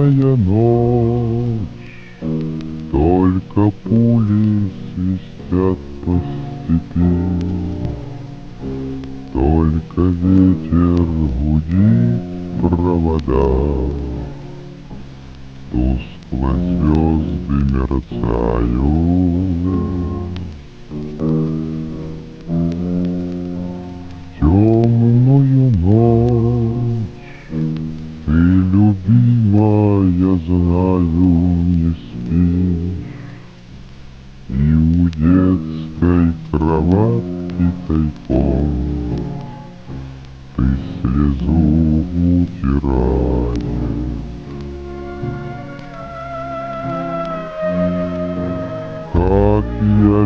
Тихая ночь, только пули свистят по степи, только ветер гудит провода, тускло звезды мерцают. Темную ночь ты, любимая, знаю, не спишь, и у детской кроватки тайком ты слезу утираешь. Как я